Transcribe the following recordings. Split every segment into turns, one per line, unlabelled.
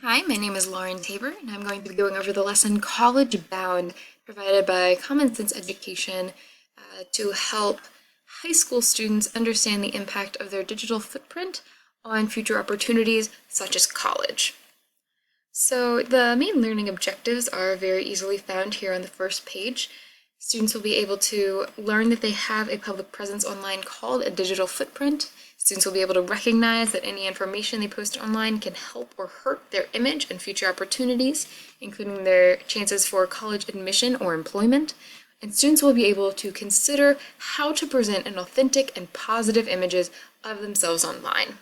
Hi, my name is Lauren Tabor, and I'm going to be going over the lesson College Bound, provided by Common Sense Education to help high school students understand the impact of their digital footprint on future opportunities such as college. So the main learning objectives are very easily found here on the first page. Students will be able to learn that they have a public presence online called a digital footprint. Students will be able to recognize that any information they post online can help or hurt their image and future opportunities, including their chances for college admission or employment. And students will be able to consider how to present an authentic and positive images of themselves online.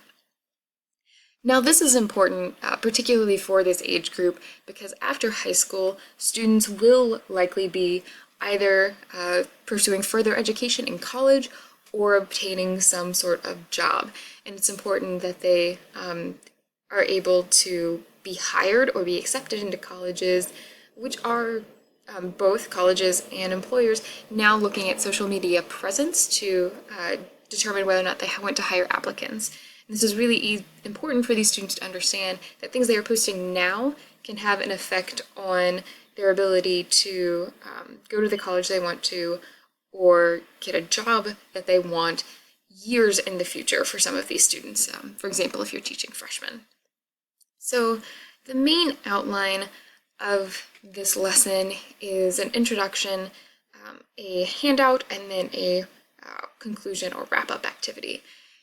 Now, this is important, particularly for this age group, because after high school, students will likely be either pursuing further education in college or obtaining some sort of job. And it's important that they are able to be hired or be accepted into colleges, which are both colleges and employers now looking at social media presence to determine whether or not they want to hire applicants. This is really important for these students to understand that things they are posting now can have an effect on their ability to go to the college they want to or get a job that they want years in the future for some of these students. For example, if you're teaching freshmen. So the main outline of this lesson is an introduction, a handout, and then a conclusion or wrap-up activity.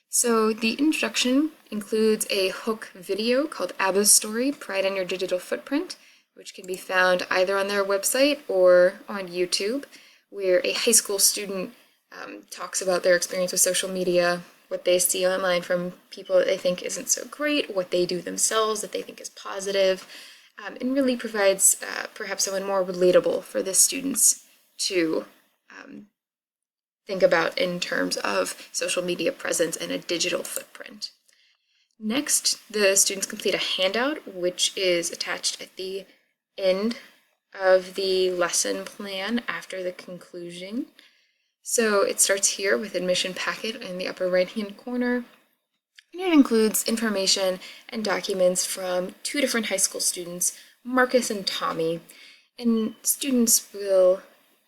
So the introduction includes a hook video called ABBA's Story, Pride in Your Digital Footprint, which can be found either on their website or on YouTube, where a high school student talks about their experience with social media, what they see online from people that they think isn't so great, what they do themselves that they think is positive, and really provides perhaps someone more relatable for the students to think about in terms of social media presence and a digital footprint. Next, the students complete a handout, which is attached at the end of the lesson plan after the conclusion. So it starts here with admission packet in the upper right-hand corner. And it includes information and documents from two different high school students, Marcus and Tommy. And students will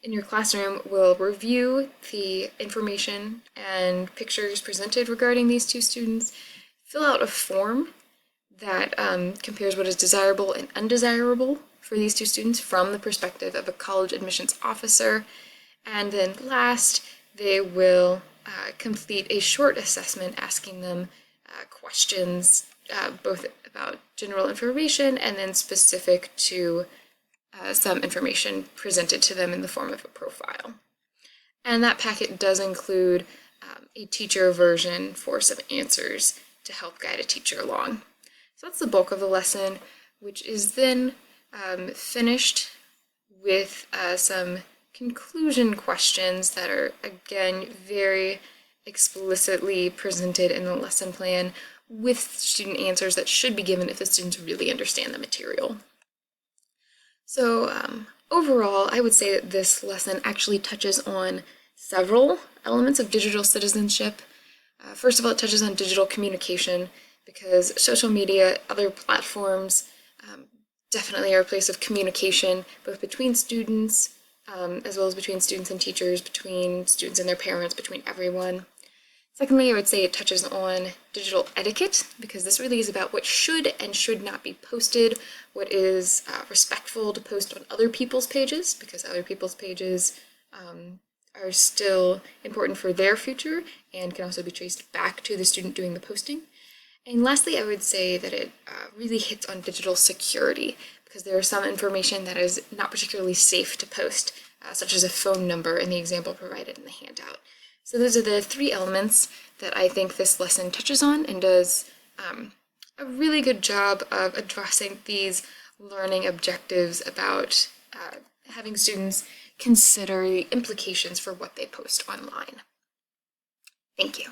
in your classroom will review the information and pictures presented regarding these two students, fill out a form that compares what is desirable and undesirable for these two students from the perspective of a college admissions officer, and then last, they will complete a short assessment asking them questions both about general information and then specific to some information presented to them in the form of a profile. And that packet does include a teacher version for some answers to help guide a teacher along. So that's the bulk of the lesson, which is then finished with some conclusion questions that are, again, very explicitly presented in the lesson plan with student answers that should be given if the students really understand the material. So overall, I would say that this lesson actually touches on several elements of digital citizenship. First of all, it touches on digital communication because social media, other platforms definitely are a place of communication, both between students as well as between students and teachers, between students and their parents, between everyone. Secondly, I would say it touches on digital etiquette, because this really is about what should and should not be posted, what is respectful to post on other people's pages, because other people's pages are still important for their future and can also be traced back to the student doing the posting. And lastly, I would say that it really hits on digital security, because there is some information that is not particularly safe to post, such as a phone number in the example provided in the handout. So those are the three elements that I think this lesson touches on and does a really good job of addressing these learning objectives about having students consider the implications for what they post online. Thank you.